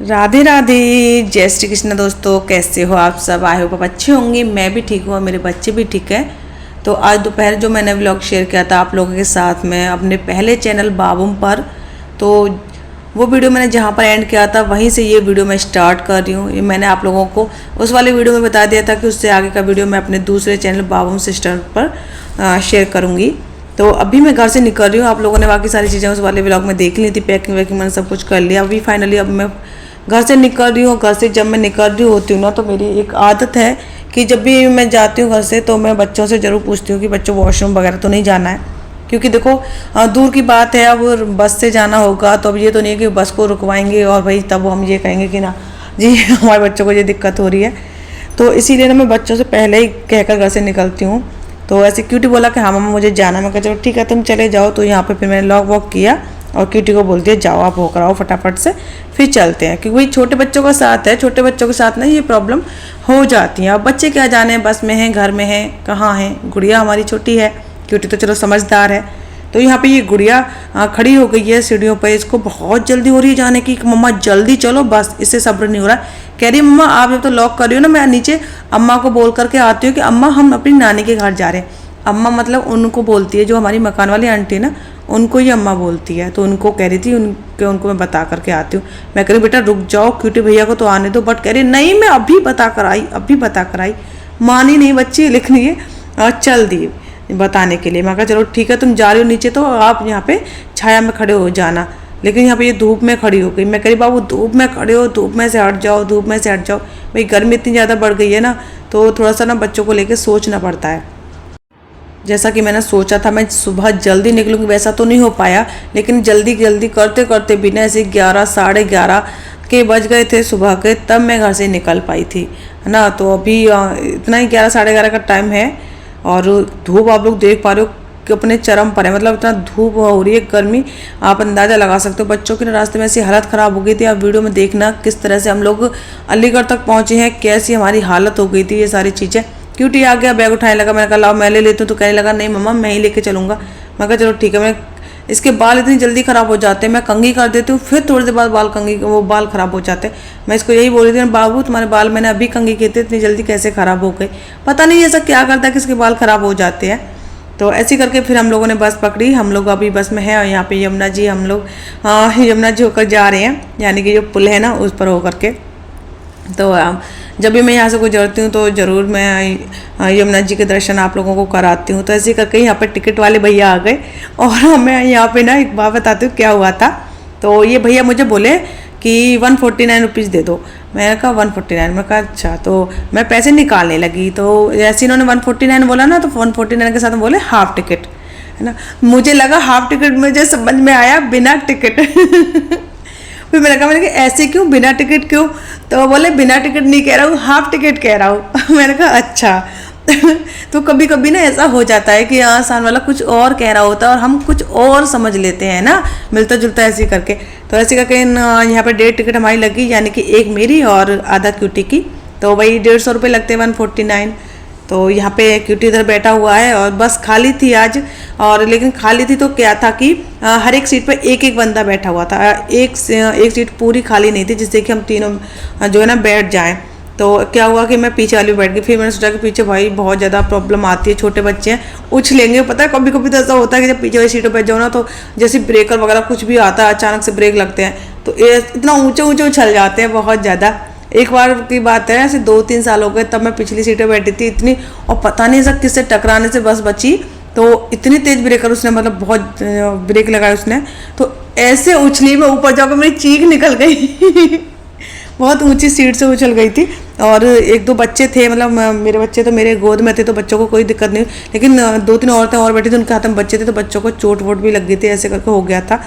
राधे राधे, जय श्री कृष्ण। दोस्तों कैसे हो आप सब? आई होप आप अच्छे होंगे। मैं भी ठीक हूँ और मेरे बच्चे भी ठीक है। तो आज दोपहर जो मैंने व्लॉग शेयर किया था आप लोगों के साथ में अपने पहले चैनल बाबूम पर, तो वो वीडियो मैंने जहाँ पर एंड किया था वहीं से ये वीडियो मैं स्टार्ट कर रही हूँ। ये मैंने आप लोगों को उस वाले वीडियो में बता दिया था कि उससे आगे का वीडियो मैं अपने दूसरे चैनल बाबूम सिस्टर पर शेयर करूँगी। तो अभी मैं घर से निकल रही हूँ। आप लोगों ने बाकी सारी चीज़ें उस वाले व्लॉग में देख ली थी, पैकिंग वैकिंग मैंने सब कुछ कर लिया। अभी फाइनली अब मैं घर से निकल रही हूँ। घर से जब मैं निकल रही होती हूँ ना, तो मेरी एक आदत है कि जब भी मैं जाती हूँ घर से तो मैं बच्चों से ज़रूर पूछती हूँ कि बच्चों वॉशरूम वगैरह तो नहीं जाना है। क्योंकि देखो दूर की बात है, अब बस से जाना होगा तो अब ये तो नहीं है कि बस को रुकवाएंगे और भाई तब हम ये कहेंगे कि ना जी हमारे बच्चों को ये दिक्कत हो रही है। तो इसीलिए ना मैं बच्चों से पहले ही कहकर घर से निकलती हूँ। तो ऐसे क्यूटी बोला कि हाँ मम्मा मुझे जाना। मैं कहा चलो ठीक है तुम चले जाओ। तो यहाँ पे फिर मैंने लॉक वॉक किया और क्यूटी को बोल दिया जाओ आप होकर आओ फटाफट से, फिर चलते हैं। क्योंकि वही छोटे बच्चों का साथ है, छोटे बच्चों के साथ ना ये प्रॉब्लम हो जाती है। अब बच्चे क्या जाने बस में हैं, घर में हैं, कहाँ हैं। गुड़िया हमारी छोटी है, क्यूटी तो चलो समझदार है। तो यहाँ पे ये गुड़िया खड़ी हो गई है सीढ़ियों पर। इसको बहुत जल्दी हो रही है जाने की, मम्मा जल्दी चलो, बस इससे सब्र नहीं हो रहा। कह रही मम्मा आप जब तो लॉक कर रही हो ना, मैं नीचे अम्मा को बोल करके आती हूँ कि अम्मा हम अपनी नानी के घर जा रहे हैं। अम्मा मतलब उनको बोलती है, जो हमारी मकान वाली आंटी है ना उनको ही अम्मा बोलती है। तो उनको कह रही थी उनको मैं बता करके आती हूँ। मैं कह रही बेटा रुक जाओ, क्यूटी भैया को तो आने दो। बट कह रही नहीं मैं अभी बता कर आई, अभी बता कर आई। मानी नहीं बच्ची, लिख रही है चल दी बताने के लिए। मैं कहा चलो ठीक है तुम जा रही हो नीचे तो आप यहाँ पे छाया में खड़े हो जाना। लेकिन यहाँ पे ये धूप में खड़ी हो गई। मैं कह रही बाबू धूप में खड़े हो, धूप में से हट जाओ, धूप में से हट जाओ। भाई गर्मी इतनी ज़्यादा बढ़ गई है ना, तो थोड़ा सा ना बच्चों को लेकर सोचना पड़ता है। जैसा कि मैंने सोचा था मैं सुबह जल्दी निकलूँगी वैसा तो नहीं हो पाया, लेकिन जल्दी जल्दी करते करते बिना ऐसे 11 साढ़े 11 के बज गए थे सुबह के, तब मैं घर से निकल पाई थी, है ना। तो अभी इतना ही 11 साढ़े 11 का टाइम है और धूप आप लोग देख पा रहे हो कि अपने चरम पर है। मतलब इतना धूप हो रही है, गर्मी आप अंदाज़ा लगा सकते हो। बच्चों की ना रास्ते में ऐसी हालत ख़राब हो गई थी। आप वीडियो में देखना किस तरह से हम लोग अलीगढ़ तक पहुँचे हैं, कैसी हमारी हालत हो गई थी। ये सारी चीज़ें क्यूटी आ गया, बैग उठाने लगा। मैंने कहा लाओ मैं ले लेती हूँ। तो कहने लगा नहीं मम्मा मैं ही लेके चलूँगा। मैं कहा चलो ठीक है। मैं इसके बाल इतनी जल्दी ख़राब हो जाते हैं, मैं कंघी कर देती हूँ, फिर थोड़ी देर बाद वो बाल ख़राब हो जाते हैं। मैं इसको यही बोल रही थी बाबू तुम्हारे बाल मैंने अभी कंघी किए थे, इतनी जल्दी कैसे ख़राब हो गए। पता नहीं ऐसा क्या करता है कि इसके बाल ख़राब हो जाते हैं। तो ऐसे करके फिर हम लोगों ने बस पकड़ी। हम लोग अभी बस में हैं और यहाँ पे यमुना जी हम लोग यमुना जी होकर जा रहे हैं, यानी कि जो पुल है ना उस पर होकर के। तो जब भी मैं यहाँ से गुजरती हूँ तो ज़रूर मैं यमुना जी के दर्शन आप लोगों को कराती हूँ। तो ऐसे करके यहाँ पर टिकट वाले भैया आ गए और मैं यहाँ पे ना एक बात बताती हूँ क्या हुआ था। तो ये भैया मुझे बोले कि 149 रुपीज़ दे दो। मैंने कहा 149। मैं कहा अच्छा। तो मैं पैसे निकालने लगी, तो जैसे इन्होंने 149 बोला ना, तो 149 के साथ में बोले हाफ टिकट, है ना। मुझे लगा हाफ टिकट, मुझे समझ में आया बिना टिकट फिर मैंने कहा ऐसे क्यों, बिना टिकट क्यों? तो बोले बिना टिकट नहीं कह रहा हूँ, हाफ टिकट कह रहा हूँ मैंने कहा अच्छा तो कभी कभी ना ऐसा हो जाता है कि आसान वाला कुछ और कह रहा होता है और हम कुछ और समझ लेते हैं ना, मिलता जुलता ऐसे करके। तो ऐसे करके यहाँ पे 1.5 टिकट हमारी लगी, यानी कि एक मेरी और आधा क्यूटी की। तो वही 150 रुपये लगते हैं, 149। तो यहाँ पे क्यूटी इधर बैठा हुआ है और बस खाली थी आज। और लेकिन खाली थी तो क्या था कि हर एक सीट पे एक एक बंदा बैठा हुआ था। एक सीट पूरी खाली नहीं थी जिससे कि हम तीनों जो है ना बैठ जाएं। तो क्या हुआ कि मैं पीछे वाली बैठ गई। फिर मैंने सोचा कि पीछे भाई बहुत ज़्यादा प्रॉब्लम आती है, छोटे बच्चे हैं उछलेंगे। पता है कभी कभी तो ऐसा होता है कि जब पीछे वाली सीटों पर जाओ ना, तो जैसे ब्रेकर वगैरह कुछ भी आता है अचानक से ब्रेक लगते हैं तो इतना ऊँचे ऊँचे उछल जाते हैं बहुत ज़्यादा। एक बार की बात है ऐसे 2-3 साल हो गए, तब मैं पिछली सीट पे बैठी थी इतनी, और पता नहीं ऐसा किससे टकराने से बस बची। तो इतनी तेज ब्रेकर उसने, मतलब बहुत ब्रेक लगाया उसने, तो ऐसे उछली में ऊपर जाकर मेरी चीख निकल गई बहुत ऊंची सीट से उछल गई थी। और 1-2 बच्चे थे, मतलब मेरे बच्चे तो मेरे गोद में थे तो बच्चों को कोई दिक्कत नहीं, लेकिन 2-3 औरतें और बैठी थी, उनके हाथ में बच्चे थे तो बच्चों को चोट वोट भी लग गई थी, ऐसे करके हो गया था।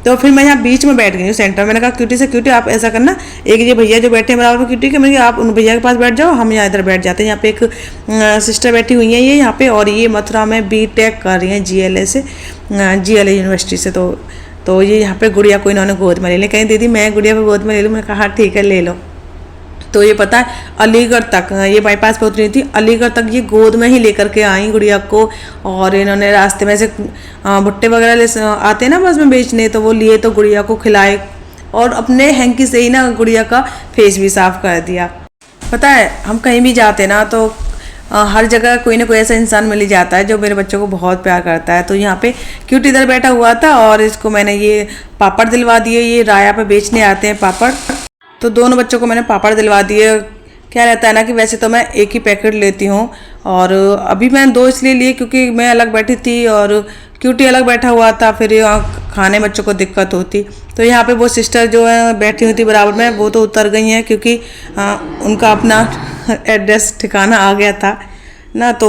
तो फिर मैं यहाँ बीच में बैठ गई हूँ सेंटर। मैंने कहा क्यूटी से क्यूटी आप ऐसा करना, एक ये भैया जो बैठे हैं बराबर में क्यूटी के, मैंने आप उन भैया के पास बैठ जाओ, हम यहाँ इधर बैठ जाते हैं। यहाँ पे एक सिस्टर बैठी हुई है ये यहाँ पे, और ये मथुरा में BTech कर रही हैं GLA यूनिवर्सिटी से। तो ये यहाँ पे गुड़िया को इन्होंने गोद में ले ली। कहीं दीदी मैं गुड़िया को गोद में ले लूँ? मैंने कहा हाँ ठीक है ले लो। तो ये पता है अलीगढ़ तक, ये बाईपास पे उतरी थी, अलीगढ़ तक ये गोद में ही लेकर के आई गुड़िया को। और इन्होंने रास्ते में से भुट्टे वगैरह आते हैं ना बस में बेचने, तो वो लिए तो गुड़िया को खिलाए। और अपने हैंकी से ही ना गुड़िया का फेस भी साफ कर दिया। पता है हम कहीं भी जाते ना तो हर जगह कोई ना कोई ऐसा इंसान मिल ही जाता है जो मेरे बच्चों को बहुत प्यार करता है। तो यहाँ पे क्यूट इधर बैठा हुआ था और इसको मैंने ये पापड़ दिलवा दिए, ये राया पे बेचने आते हैं पापड़। तो दोनों बच्चों को मैंने पापड़ दिलवा दिए। क्या रहता है ना कि वैसे तो मैं एक ही पैकेट लेती हूँ और अभी मैं 2 इसलिए लिए क्योंकि मैं अलग बैठी थी और क्यूटी अलग बैठा हुआ था, फिर खाने बच्चों को दिक्कत होती। तो यहाँ पे वो सिस्टर जो है बैठी हुई थी बराबर में, वो तो उतर गई हैं क्योंकि उनका अपना एड्रेस ठिकाना आ गया था ना। तो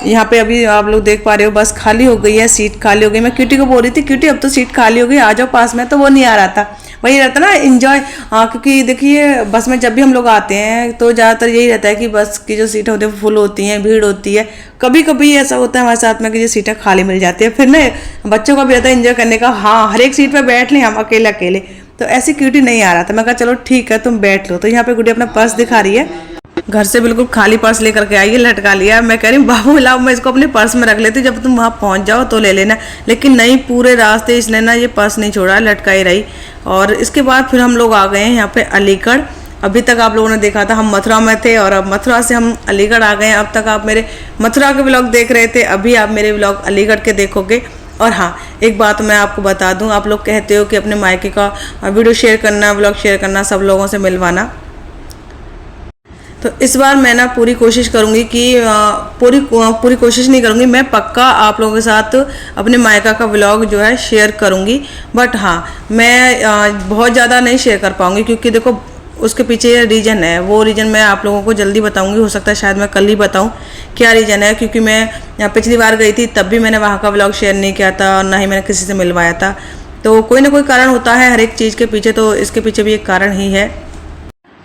यहाँ पे अभी आप लोग देख पा रहे हो बस खाली हो गई है, सीट खाली हो गई। मैं क्यूटी को बोल रही थी क्यूटी अब तो सीट खाली हो गई, आ जाओ पास में, तो वो नहीं आ रहा था। वही रहता ना इंजॉय, क्योंकि देखिए बस में जब भी हम लोग आते हैं तो ज़्यादातर यही रहता है कि बस की जो सीटें होती हैं फुल होती हैं, भीड़ होती है। कभी कभी ऐसा होता है हमारे साथ में कि जो सीटें खाली मिल जाती है, फिर ना बच्चों का भी रहता है इंजॉय करने का, हाँ हर एक सीट पर बैठ लें हम अकेले अकेले। तो ऐसी क्यूटी नहीं आ रहा था, मैं कहा चलो ठीक है तुम बैठ लो। तो यहाँ पे गुड़िया अपना पर्स दिखा रही है, घर से बिल्कुल खाली पर्स लेकर के आई है, लटका लिया। मैं कह रही हूँ बाबू लाओ मैं इसको अपने पर्स में रख लेती, जब तुम वहाँ पहुँच जाओ तो ले लेना। लेकिन नहीं, पूरे रास्ते इसने ना ये पर्स नहीं छोड़ा, लटका ही रही। और इसके बाद फिर हम लोग आ गए हैं यहाँ पे अलीगढ़। अभी तक आप लोगों ने देखा था हम मथुरा में थे और अब मथुरा से हम अलीगढ़ आ गए हैं। अब तक आप मेरे मथुरा के व्लॉग देख रहे थे, अभी आप मेरे व्लॉग अलीगढ़ के देखोगे। और हाँ एक बात मैं आपको बता दूँ, आप लोग कहते हो कि अपने मायके का वीडियो शेयर करना, व्लॉग शेयर करना, सब लोगों से मिलवाना। तो इस बार मैं ना पूरी कोशिश करूँगी कि पूरी कोशिश नहीं करूँगी, मैं पक्का आप लोगों के साथ अपने मायका का व्लॉग जो है शेयर करूँगी। बट हाँ मैं बहुत ज़्यादा नहीं शेयर कर पाऊँगी क्योंकि देखो उसके पीछे रीज़न है, वो रीज़न मैं आप लोगों को जल्दी बताऊँगी। हो सकता है शायद मैं कल ही बताऊँ क्या रीज़न है, क्योंकि मैं पिछली बार गई थी तब भी मैंने वहाँ का व्लॉग शेयर नहीं किया था और ना ही मैंने किसी से मिलवाया था। तो कोई ना कोई कारण होता है हर एक चीज़ के पीछे, तो इसके पीछे भी एक कारण ही है।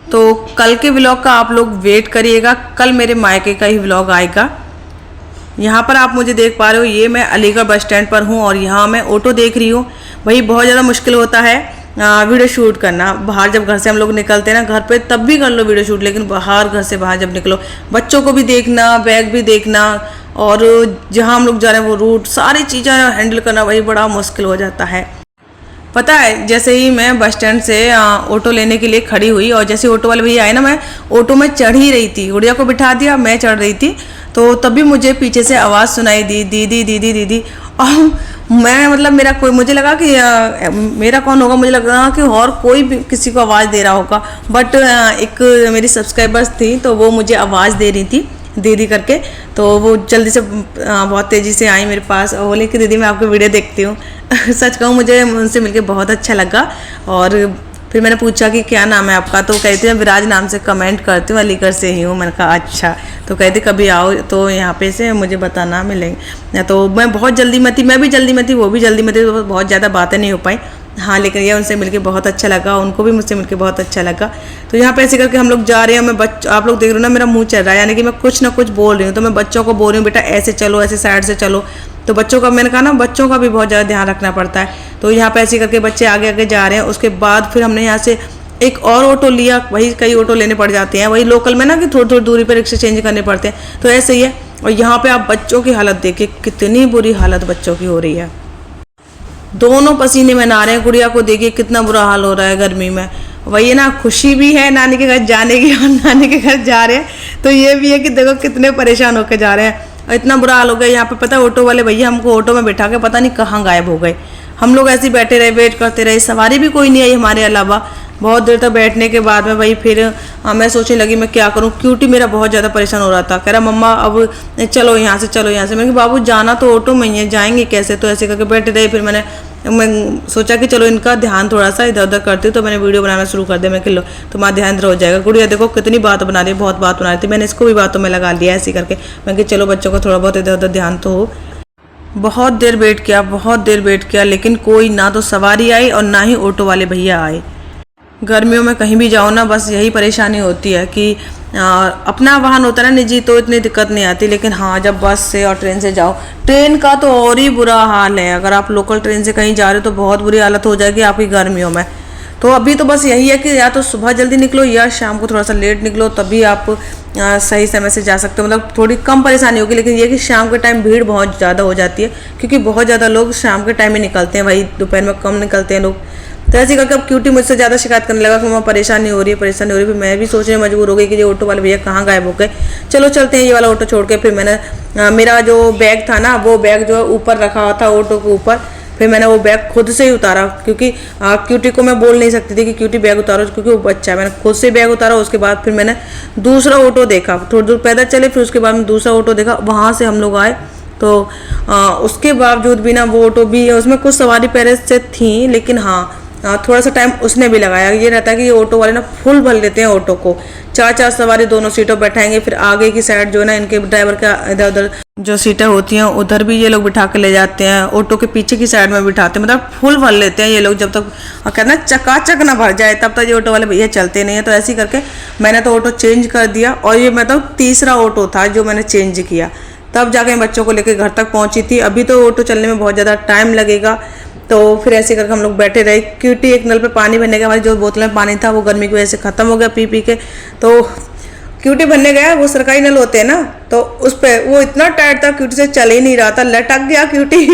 तो कल के व्लॉग का आप लोग वेट करिएगा, कल मेरे मायके का ही व्लॉग आएगा। यहाँ पर आप मुझे देख पा रहे हो, ये मैं अलीगढ़ बस स्टैंड पर हूँ और यहाँ मैं ऑटो देख रही हूँ। वही बहुत ज़्यादा मुश्किल होता है वीडियो शूट करना। बाहर जब घर से हम लोग निकलते हैं ना, घर पे तब भी कर लो वीडियो शूट, लेकिन बाहर घर से बाहर जब निकलो बच्चों को भी देखना, बैग भी देखना और जहाँ हम लोग जा रहे हैं वो रूट, सारी चीज़ें हैंडल करना वही बड़ा मुश्किल हो जाता है। पता है जैसे ही मैं बस स्टैंड से ऑटो लेने के लिए खड़ी हुई और जैसे ऑटो वाले भैया आए ना, मैं ऑटो में चढ़ ही रही थी, गुड़िया को बिठा दिया, मैं चढ़ रही थी। तो तभी मुझे पीछे से आवाज़ सुनाई दी, दीदी दीदी दीदी। और मैं मतलब मेरा कोई, मुझे लगा कि मेरा कौन होगा, मुझे लग रहा कि और कोई भी किसी को आवाज़ दे रहा होगा। बट एक मेरी सब्सक्राइबर्स थी तो वो मुझे आवाज़ दे रही थी दीदी करके। तो वो जल्दी से बहुत तेज़ी से आई मेरे पास और बोले कि दीदी मैं आपकी वीडियो देखती हूँ। सच कहूँ मुझे उनसे मिलके बहुत अच्छा लगा। और फिर मैंने पूछा कि क्या नाम है आपका, तो कहते हैं विराज नाम से कमेंट करती हूँ, अलीगढ़ से ही हूँ। मैंने कहा अच्छा। तो कहते कभी आओ तो यहाँ पे से मुझे बताना, मिलेंगे। तो मैं बहुत जल्दी में थी, मैं भी जल्दी में थी, वो भी जल्दी में थी, तो बहुत ज़्यादा बातें नहीं हो पाई। हाँ लेकिन ये उनसे मिलके बहुत अच्छा लगा, उनको भी मुझसे मिलके बहुत अच्छा लगा। तो यहाँ पे ऐसे करके हम लोग जा रहे हैं। मैं आप लोग देख रहे हो ना मेरा मुंह चल रहा है, यानी कि मैं कुछ ना कुछ बोल रही हूँ। तो मैं बच्चों को बोल रही हूँ बेटा ऐसे चलो, ऐसे साइड से चलो। तो बच्चों का, मैंने कहा ना बच्चों का भी बहुत ज़्यादा ध्यान रखना पड़ता है। तो यहाँ पे ऐसे करके बच्चे आगे आगे जा रहे हैं। उसके बाद फिर हमने यहाँ से एक और ऑटो लिया, वही कई ऑटो लेने पड़ जाते हैं वही लोकल में ना, कि थोड़ी थोड़ी दूरी पर रिक्शे चेंज करने पड़ते हैं। तो ऐसे ही है। और यहाँ पे आप बच्चों की हालत देखिए, कितनी बुरी हालत बच्चों की हो रही है, दोनों पसीने में नहा रहे हैं। गुड़िया को देखिए कितना बुरा हाल हो रहा है गर्मी में। वही है ना, खुशी भी है नानी के घर जाने की और नानी के घर जा रहे हैं, तो ये भी है कि देखो कितने परेशान होकर जा रहे हैं। और इतना बुरा हाल हो गया यहाँ पे। पता है ऑटो वाले भैया हमको ऑटो में बैठा के पता नहीं कहाँ गायब हो गए। हम लोग ऐसे ही बैठे रहे, वेट करते रहे, सवारी भी कोई नहीं आई हमारे अलावा। बहुत देर तक बैठने के बाद में वही फिर मैं सोचने लगी मैं क्या करूँ। क्यूटी मेरा बहुत ज़्यादा परेशान हो रहा था, कह रहा मम्मा अब चलो यहाँ से, चलो यहाँ से। मैं बाबू जाना तो ऑटो में ही है, जाएंगे कैसे। तो ऐसे करके बैठे रहे। फिर मैं सोचा कि चलो इनका ध्यान थोड़ा सा इधर उधर करती हूँ। तो मैंने वीडियो बनाना शुरू कर दिया। मैं किलो तुम्हारा ध्यान इधर हो जाएगा। गुड़िया देखो कितनी बात बना रही है, बहुत बात बना रही थी, मैंने इसको भी बातों में लगा लिया ऐसे करके। मैं कि चलो बच्चों को थोड़ा बहुत इधर उधर ध्यान तो हो। बहुत देर वेट किया, बहुत देर वेट किया, लेकिन कोई ना तो सवारी आई और ना ही ऑटो वाले भैया आए। गर्मियों में कहीं भी जाओ ना बस यही परेशानी होती है कि अपना वाहन होता है ना निजी, तो इतनी दिक्कत नहीं आती। लेकिन हाँ जब बस से और ट्रेन से जाओ, ट्रेन का तो और ही बुरा हाल है। अगर आप लोकल ट्रेन से कहीं जा रहे हो तो बहुत बुरी हालत हो जाएगी आपकी गर्मियों में। तो अभी तो बस यही है कि या तो सुबह जल्दी निकलो या शाम को थोड़ा सा लेट निकलो, तभी आप सही समय से जा सकते हो। मतलब थोड़ी कम परेशानी होगी। लेकिन ये कि शाम के टाइम भीड़ बहुत ज़्यादा हो जाती है, क्योंकि बहुत ज़्यादा लोग शाम के टाइम में निकलते हैं, वही दोपहर में कम निकलते हैं लोग। तो ऐसे करके अब क्यूटी मुझसे ज़्यादा शिकायत करने लगा कि मम्मा परेशानी हो रही है, परेशानी हो रही है। फिर मैं भी सोचने मजबूर हो गई कि ये ऑटो वाले भैया कहाँ गायब हो गए, चलो चलते हैं ये वाला ऑटो छोड़ के। फिर मैंने मेरा जो बैग था ना, वो बैग जो है ऊपर रखा हुआ था ऑटो के ऊपर, फिर मैंने वो बैग खुद से ही उतारा, क्योंकि क्यूटी को मैं बोल नहीं सकती थी कि क्यूटी बैग उतारो, क्योंकि वो बच्चा है। मैंने खुद से बैग उतारा। उसके बाद फिर मैंने दूसरा ऑटो देखा, थोड़ी दूर पैदल चले, फिर उसके बाद में दूसरा ऑटो देखा, वहाँ से हम लोग आए। तो उसके बावजूद भी ना वो ऑटो भी, उसमें कुछ सवारी पहले से थी, लेकिन हाँ थोड़ा सा टाइम उसने भी लगाया। ये रहता है कि ये ऑटो वाले ना फुल भर लेते हैं ऑटो को, 4-4 सवारी दोनों सीटों बैठाएंगे, फिर आगे की साइड जो है ना इनके ड्राइवर का इधर उधर जो सीटें होती हैं उधर भी ये लोग बिठा के ले जाते हैं, ऑटो के पीछे की साइड में बिठाते हैं, मतलब फुल भर लेते हैं ये लोग। जब तक कहते हैं चकाचक ना भर जाए तब तक ये ऑटो वाले भैया चलते नहीं है। तो ऐसे ही करके मैंने तो ऑटो चेंज कर दिया, और ये मतलब तीसरा ऑटो था जो मैंने चेंज किया, तब जाके बच्चों को लेकर घर तक पहुंची थी। अभी तो ऑटो चलने में बहुत ज़्यादा टाइम लगेगा। तो फिर ऐसे करके हम लोग बैठे रहे। क्यूटी एक नल पे पानी भरने के, हमारी जो बोतल में पानी था वो गर्मी की वजह से ख़त्म हो गया पी पी के। तो क्यूटी भरने गया, वो सरकारी नल होते हैं ना, तो उस पर वो इतना टाइट था, क्यूटी से चल ही नहीं रहा था, लटक गया क्यूटी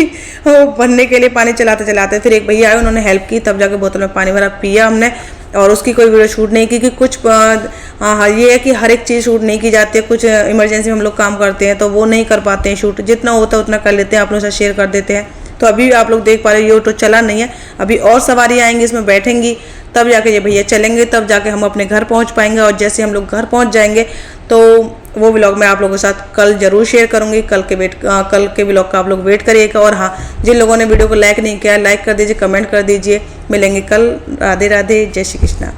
वो भरने के लिए पानी चलाते चलाते। फिर एक भैया आए, उन्होंने हेल्प की, तब जाके बोतल में पानी भरा, पिया हमने। और उसकी कोई वीडियो शूट नहीं की, कि कुछ ये है कि हर एक चीज़ शूट नहीं की जाती है, कुछ इमरजेंसी में हम लोग काम करते हैं तो वो नहीं कर पाते हैं शूट, जितना होता है उतना कर लेते हैं, आप लोगों से शेयर कर देते हैं। तो अभी आप लोग देख पा रहे हैं ये ऑटो चला नहीं है, अभी और सवारी आएंगी इसमें बैठेंगी, तब जाके ये भैया चलेंगे, तब जाके हम अपने घर पहुंच पाएंगे। और जैसे हम लोग घर पहुंच जाएंगे तो वो व्लॉग मैं आप लोगों के साथ कल जरूर शेयर करूंगी। कल के व्लॉग का आप लोग वेट करिएगा। और हाँ, जिन लोगों ने वीडियो को लाइक नहीं किया, लाइक कर दीजिए, कमेंट कर दीजिए। मिलेंगे कल। राधे राधे, जय श्री कृष्णा।